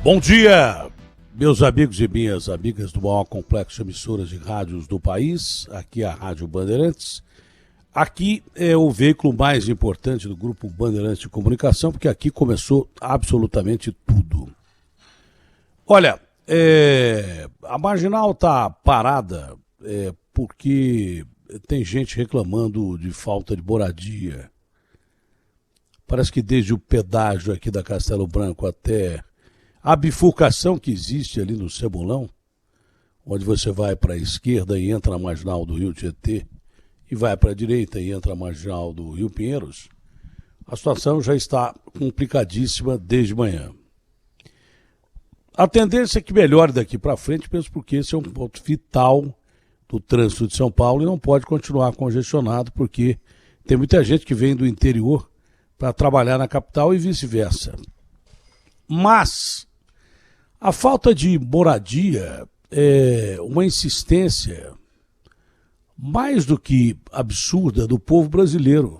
Bom dia, meus amigos e minhas amigas do maior complexo de emissoras de rádios do país. Aqui é a Rádio Bandeirantes. Aqui é o veículo mais importante do Grupo Bandeirantes de Comunicação, porque aqui começou absolutamente tudo. Olha, a Marginal está parada porque tem gente reclamando de falta de moradia. Parece que desde o pedágio aqui da Castelo Branco até a bifurcação que existe ali no Cebulão, onde você vai para a esquerda e entra na Marginal do Rio Tietê, e vai para a direita e entra na Marginal do Rio Pinheiros, a situação já está complicadíssima desde manhã. A tendência é que melhore daqui para frente, mesmo porque esse é um ponto vital do trânsito de São Paulo e não pode continuar congestionado, porque tem muita gente que vem do interior para trabalhar na capital e vice-versa. Mas a falta de moradia é uma insistência mais do que absurda do povo brasileiro.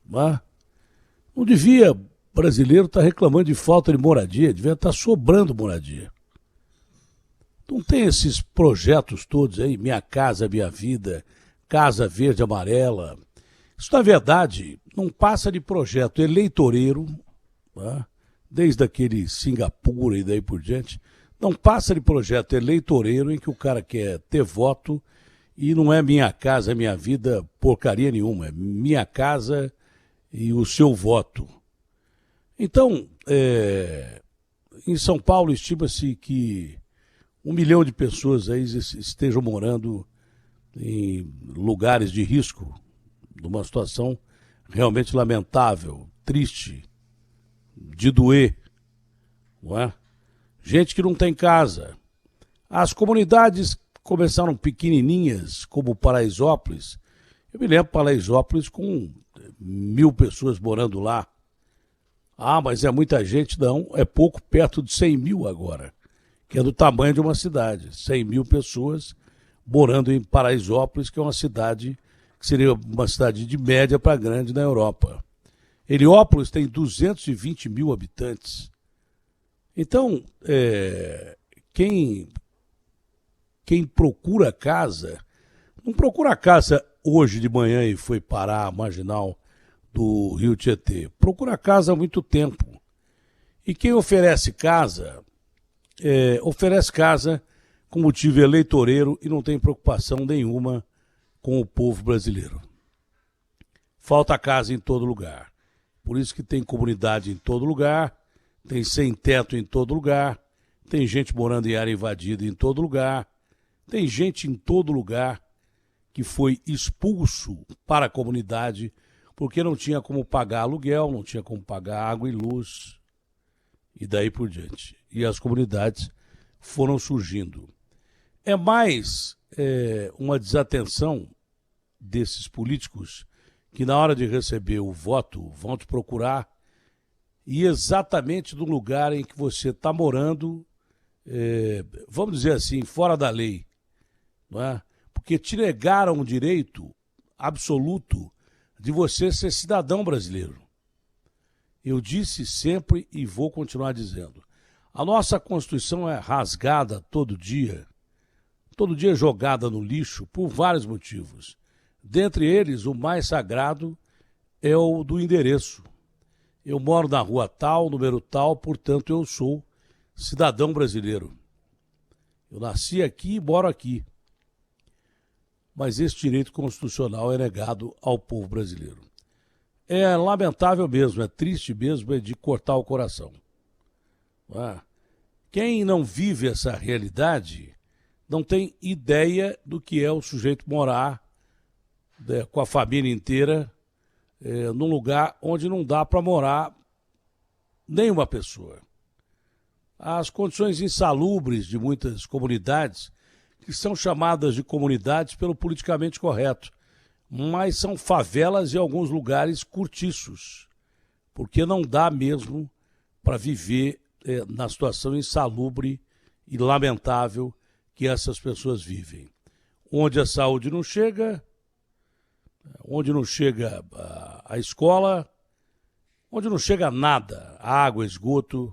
Não devia brasileiro estar reclamando de falta de moradia, devia estar sobrando moradia. Não tem esses projetos todos aí, Minha Casa, Minha Vida, Casa Verde Amarela. Isso, na verdade, não passa de projeto eleitoreiro, desde aquele Singapura e daí por diante, não passa de projeto eleitoreiro em que o cara quer ter voto e não é Minha Casa, Minha Vida, porcaria nenhuma, é Minha Casa e o seu voto. Então, em São Paulo estima-se que 1 milhão de pessoas aí estejam morando em lugares de risco, numa situação realmente lamentável, triste, de doer, não é? Gente que não tem casa. As comunidades começaram pequenininhas, como Paraisópolis. Eu me lembro Paraisópolis com 1.000 pessoas morando lá. Ah, mas é muita gente? Não, é pouco, perto de 100 mil agora, que é do tamanho de uma cidade. 100 mil pessoas morando em Paraisópolis, que é uma cidade que seria uma cidade de média para grande na Europa. Heliópolis tem 220 mil habitantes. Então, quem procura casa, não procura casa hoje de manhã e foi parar a Marginal do Rio Tietê. Procura casa há muito tempo. E quem oferece casa com motivo eleitoreiro e não tem preocupação nenhuma com o povo brasileiro. Falta casa em todo lugar. Por isso que tem comunidade em todo lugar, tem sem teto em todo lugar, tem gente morando em área invadida em todo lugar, tem gente em todo lugar que foi expulso para a comunidade porque não tinha como pagar aluguel, não tinha como pagar água e luz, e daí por diante. E as comunidades foram surgindo. É mais uma desatenção desses políticos que na hora de receber o voto vão te procurar e exatamente no lugar em que você está morando, vamos dizer assim, fora da lei, não é? Porque te negaram o direito absoluto de você ser cidadão brasileiro. Eu disse sempre e vou continuar dizendo, a nossa Constituição é rasgada todo dia jogada no lixo por vários motivos. Dentre eles, o mais sagrado é o do endereço. Eu moro na rua tal, número tal, portanto eu sou cidadão brasileiro. Eu nasci aqui e moro aqui. Mas esse direito constitucional é negado ao povo brasileiro. É lamentável mesmo, é triste mesmo, é de cortar o coração. Quem não vive essa realidade não tem ideia do que é o sujeito morar com a família inteira num lugar onde não dá para morar nenhuma pessoa. As condições insalubres de muitas comunidades, que são chamadas de comunidades pelo politicamente correto, mas são favelas em alguns lugares cortiços, porque não dá mesmo para viver na situação insalubre e lamentável que essas pessoas vivem. Onde a saúde não chega, onde não chega a escola, onde não chega nada, água, esgoto,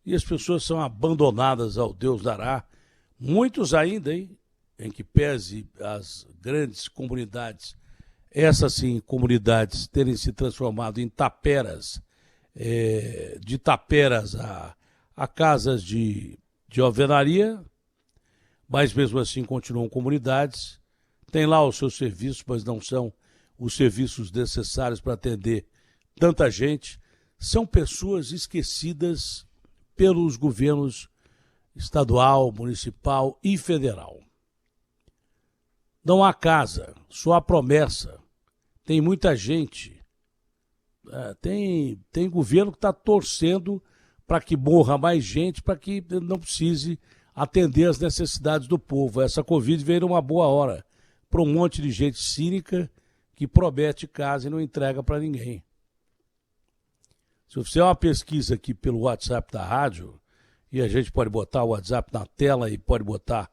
e as pessoas são abandonadas ao Deus dará. Muitos ainda, hein, em que pese as grandes comunidades, essas sim, comunidades terem se transformado em taperas, de taperas a casas de alvenaria, mas mesmo assim continuam comunidades, têm lá os seus serviços, mas não são os serviços necessários para atender tanta gente. São pessoas esquecidas pelos governos estadual, municipal e federal. Não há casa, só há promessa. Tem muita gente. Tem governo que está torcendo para que morra mais gente, para que não precise atender as necessidades do povo. Essa Covid veio numa boa hora para um monte de gente cínica que promete casa e não entrega para ninguém. Se eu fizer uma pesquisa aqui pelo WhatsApp da rádio, e a gente pode botar o WhatsApp na tela e pode botar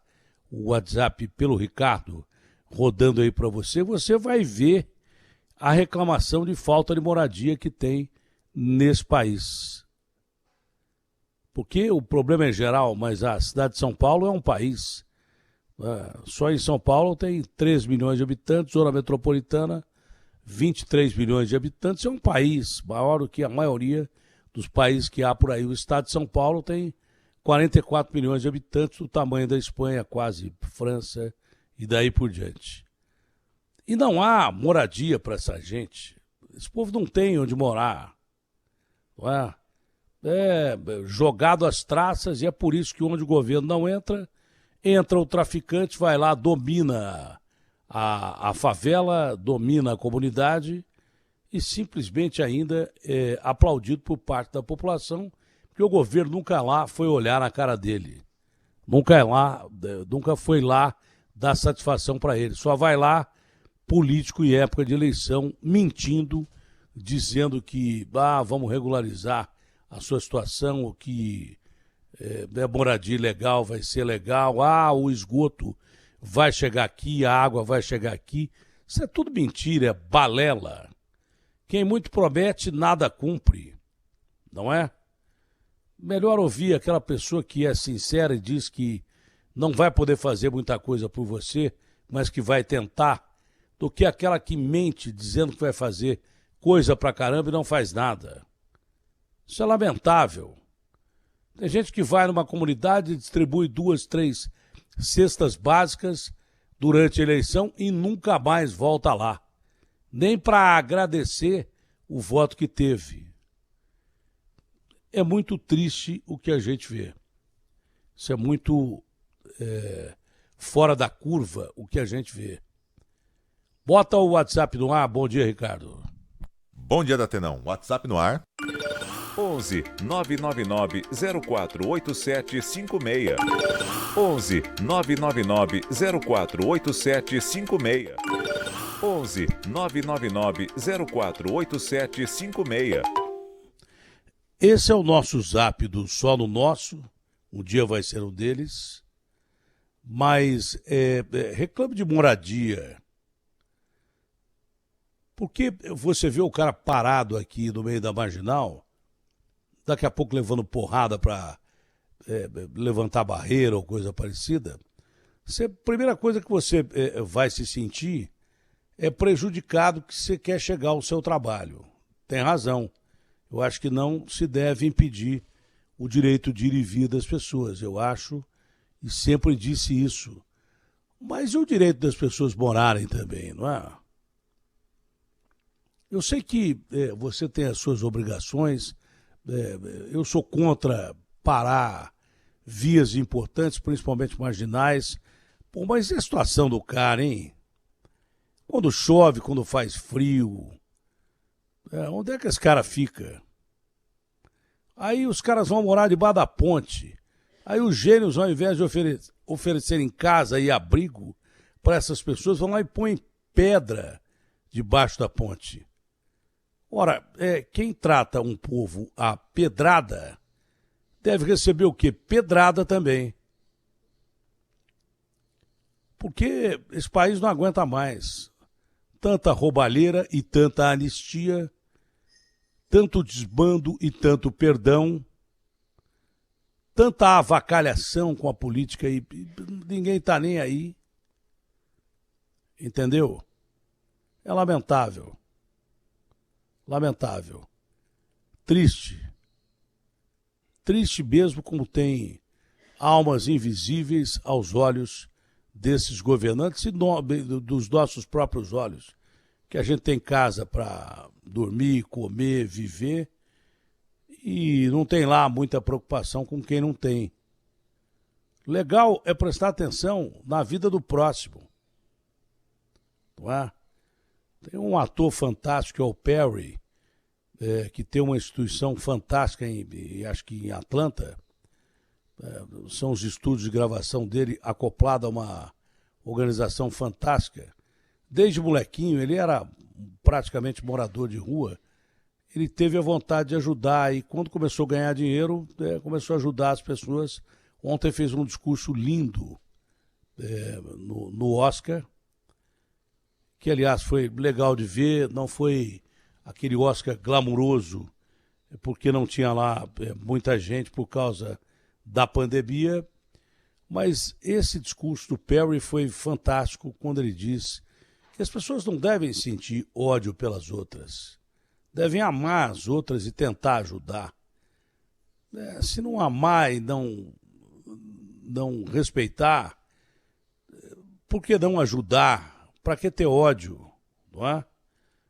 o WhatsApp pelo Ricardo rodando aí para você, você vai ver a reclamação de falta de moradia que tem nesse país. Porque o problema é geral, mas a cidade de São Paulo é um país. Só em São Paulo tem 3 milhões de habitantes, zona metropolitana, 23 milhões de habitantes. É um país maior do que a maioria dos países que há por aí. O estado de São Paulo tem 44 milhões de habitantes, do tamanho da Espanha, quase França, e daí por diante. E não há moradia para essa gente. Esse povo não tem onde morar. Não é? É jogado às traças, e é por isso que onde o governo não entra, entra o traficante, vai lá, domina a favela, domina a comunidade e simplesmente ainda é aplaudido por parte da população, porque o governo nunca lá foi olhar na cara dele. Nunca foi lá dar satisfação para ele. Só vai lá político em época de eleição, mentindo, dizendo que vamos regularizar a sua situação, o que é moradia ilegal vai ser legal, o esgoto vai chegar aqui, a água vai chegar aqui. Isso é tudo mentira, é balela. Quem muito promete, nada cumpre, não é? Melhor ouvir aquela pessoa que é sincera e diz que não vai poder fazer muita coisa por você, mas que vai tentar, do que aquela que mente dizendo que vai fazer coisa pra caramba e não faz nada. Isso é lamentável. Tem gente que vai numa comunidade e distribui 2, 3 cestas básicas durante a eleição e nunca mais volta lá. Nem para agradecer o voto que teve. É muito triste o que a gente vê. Isso é muito fora da curva o que a gente vê. Bota o WhatsApp no ar. Bom dia, Ricardo. Bom dia, Datenão. WhatsApp no ar. 11 999 048756. 11 999 048756. 11 999 048756. Esse é o nosso zap do Solo Nosso. Um dia vai ser um deles. Mas reclame de moradia. Porque você vê o cara parado aqui no meio da marginal, daqui a pouco levando porrada para levantar barreira ou coisa parecida. A primeira coisa que você vai se sentir é prejudicado que você quer chegar ao seu trabalho. Tem razão. Eu acho que não se deve impedir o direito de ir e vir das pessoas. Eu acho, e sempre disse isso. Mas e o direito das pessoas morarem também, não é? Eu sei que você tem as suas obrigações, eu sou contra parar vias importantes, principalmente marginais. Pô, mas e a situação do cara, hein? Quando chove, quando faz frio, onde é que esse cara fica? Aí os caras vão morar debaixo da ponte. Aí os gênios, ao invés de oferecerem casa e abrigo para essas pessoas, vão lá e põem pedra debaixo da ponte. Ora, quem trata um povo a pedrada deve receber o quê? Pedrada também. Porque esse país não aguenta mais tanta roubalheira e tanta anistia, tanto desbando e tanto perdão. tanta avacalhação com a política e ninguém está nem aí. Entendeu? É lamentável. Lamentável. Triste. Triste mesmo como tem almas invisíveis aos olhos desses governantes e dos nossos próprios olhos. Que a gente tem casa para dormir, comer, viver e não tem lá muita preocupação com quem não tem. Legal é prestar atenção na vida do próximo. Não é? Tem um ator fantástico, que é o Perry, que tem uma instituição fantástica, acho que em Atlanta. São os estúdios de gravação dele acoplado a uma organização fantástica. Desde molequinho, ele era praticamente morador de rua. Ele teve a vontade de ajudar e quando começou a ganhar dinheiro, começou a ajudar as pessoas. Ontem fez um discurso lindo no Oscar, que aliás foi legal de ver, não foi aquele Oscar glamuroso, porque não tinha lá muita gente por causa da pandemia, mas esse discurso do Perry foi fantástico quando ele diz que as pessoas não devem sentir ódio pelas outras, devem amar as outras e tentar ajudar. Se não amar e não respeitar, por que não ajudar? Para que ter ódio? Não é?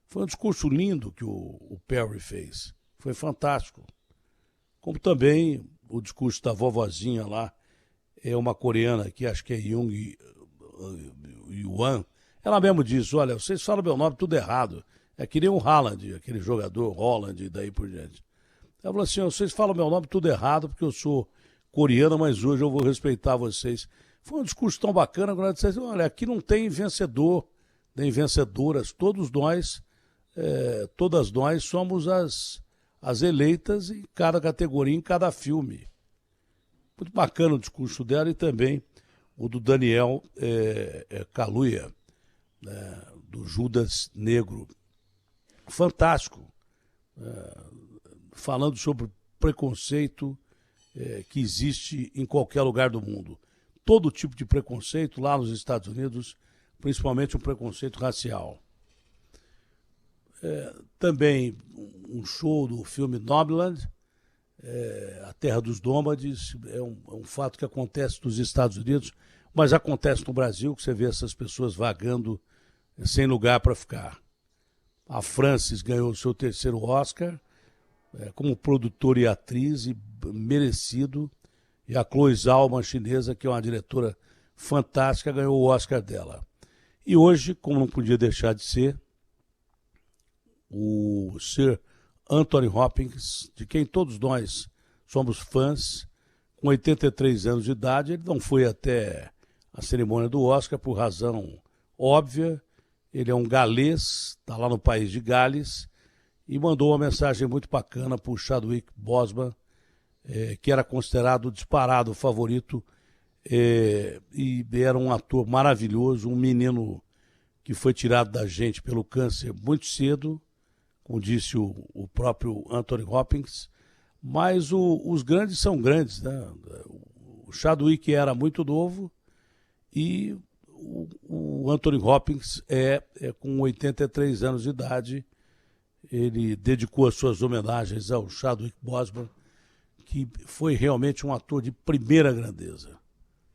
Foi um discurso lindo que o Perry fez. Foi fantástico. Como também o discurso da vovozinha lá, é uma coreana que acho que é Jung Yuan. Ela mesmo diz, olha, vocês falam meu nome tudo errado. É que nem o Haaland, aquele jogador, Holland e daí por diante. Ela falou assim, vocês falam meu nome tudo errado porque eu sou coreana, mas hoje eu vou respeitar vocês. Foi um discurso tão bacana quando ela disse assim, olha, aqui não tem vencedor, nem vencedoras, todas nós somos as eleitas em cada categoria, em cada filme. Muito bacana o discurso dela e também o do Daniel Kaluuya, do Judas Negro. Fantástico. Falando sobre preconceito que existe em qualquer lugar do mundo. Todo tipo de preconceito lá nos Estados Unidos, principalmente o preconceito racial. Também um show do filme Nomadland, A Terra dos Nômades, é um fato que acontece nos Estados Unidos, mas acontece no Brasil, que você vê essas pessoas vagando sem lugar para ficar. A Frances ganhou o seu terceiro Oscar como produtora e atriz, e merecido. E a Chloe Zhao, uma chinesa, que é uma diretora fantástica, ganhou o Oscar dela. E hoje, como não podia deixar de ser, o Sir Anthony Hopkins, de quem todos nós somos fãs, com 83 anos de idade, ele não foi até a cerimônia do Oscar por razão óbvia. Ele é um galês, está lá no país de Gales, e mandou uma mensagem muito bacana para o Chadwick Boseman, que era considerado disparado favorito, e era um ator maravilhoso, um menino que foi tirado da gente pelo câncer muito cedo, como disse o próprio Anthony Hopkins, mas os grandes são grandes, né? O Chadwick era muito novo e o Anthony Hopkins com 83 anos de idade. Ele dedicou as suas homenagens ao Chadwick Boseman, que foi realmente um ator de primeira grandeza.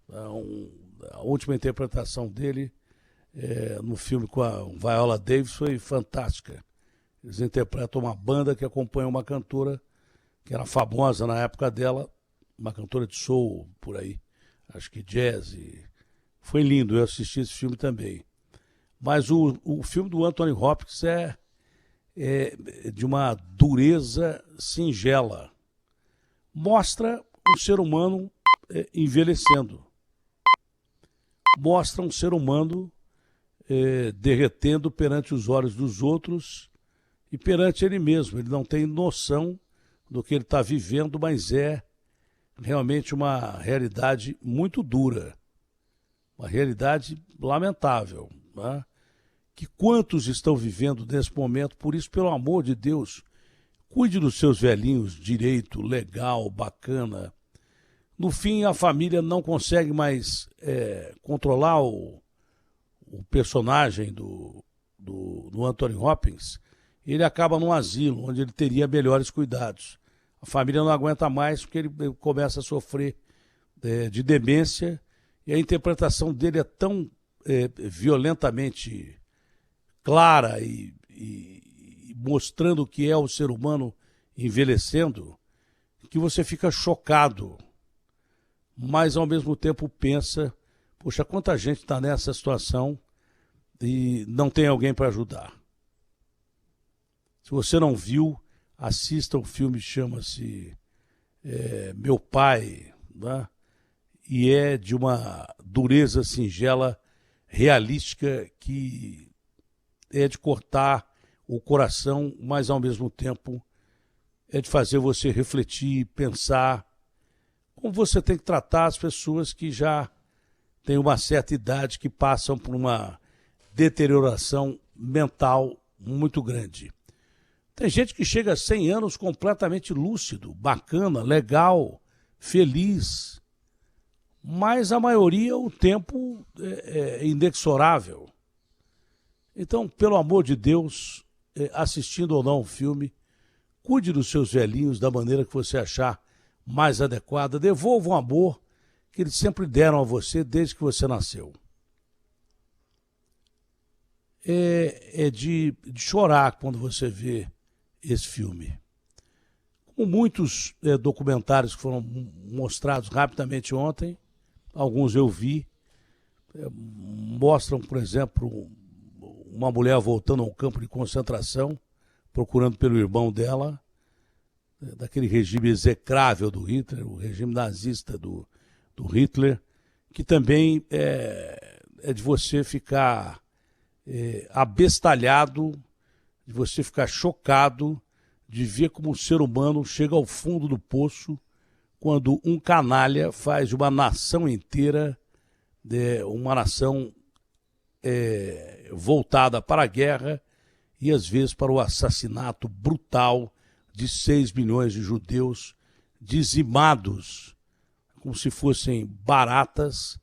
A última interpretação dele no filme com a Viola Davis foi fantástica. Eles interpretam uma banda que acompanha uma cantora que era famosa na época dela, uma cantora de soul por aí, acho que jazz. Foi lindo, eu assisti esse filme também. Mas o filme do Anthony Hopkins é de uma dureza singela. Mostra um ser humano envelhecendo. Mostra um ser humano derretendo perante os olhos dos outros e perante ele mesmo. Ele não tem noção do que ele está vivendo, mas é realmente uma realidade muito dura. Uma realidade lamentável, né? Que quantos estão vivendo nesse momento, por isso, pelo amor de Deus, cuide dos seus velhinhos direito, legal, bacana. No fim, a família não consegue mais controlar o personagem do Anthony Hopkins. Ele acaba num asilo, onde ele teria melhores cuidados. A família não aguenta mais porque ele começa a sofrer de demência, e a interpretação dele é tão violentamente clara e mostrando o que é o ser humano envelhecendo, que você fica chocado, mas ao mesmo tempo pensa, poxa, quanta gente está nessa situação e não tem alguém para ajudar. Se você não viu, assista o filme, chama-se Meu Pai, né? E é de uma dureza singela, realística, que é de cortar o coração, mas ao mesmo tempo é de fazer você refletir, pensar como você tem que tratar as pessoas que já têm uma certa idade, que passam por uma deterioração mental muito grande. Tem gente que chega a 100 anos completamente lúcido, bacana, legal, feliz, mas a maioria o tempo é inexorável. Então, pelo amor de Deus, assistindo ou não o filme, cuide dos seus velhinhos da maneira que você achar mais adequada, devolva o amor que eles sempre deram a você desde que você nasceu. É de chorar quando você vê esse filme. Como muitos documentários que foram mostrados rapidamente ontem, alguns eu vi, mostram, por exemplo, uma mulher voltando a um campo de concentração, procurando pelo irmão dela, daquele regime execrável do Hitler, o regime nazista do Hitler, que também é de você ficar abestalhado, de você ficar chocado, de ver como o ser humano chega ao fundo do poço quando um canalha faz de uma nação inteira, uma nação voltada para a guerra e às vezes para o assassinato brutal de 6 milhões de judeus dizimados, como se fossem baratas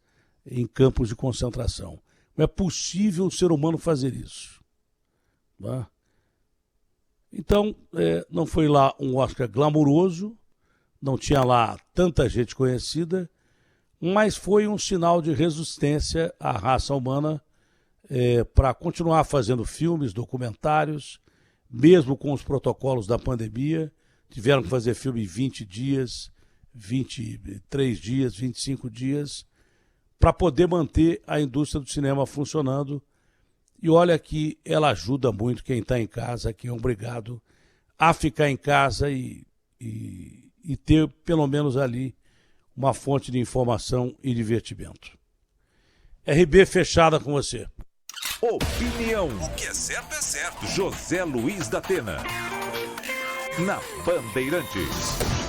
em campos de concentração. Não é possível o ser humano fazer isso. Não é? Então, não foi lá um Oscar glamouroso, não tinha lá tanta gente conhecida, mas foi um sinal de resistência à raça humana para continuar fazendo filmes, documentários, mesmo com os protocolos da pandemia. Tiveram que fazer filme em 20 dias, 23 dias, 25 dias, para poder manter a indústria do cinema funcionando. E olha que ela ajuda muito quem está em casa, quem é obrigado a ficar em casa e ter, pelo menos ali, uma fonte de informação e divertimento. RB fechada com você. Opinião. O que é certo é certo. José Luiz da Atena. Na Bandeirantes.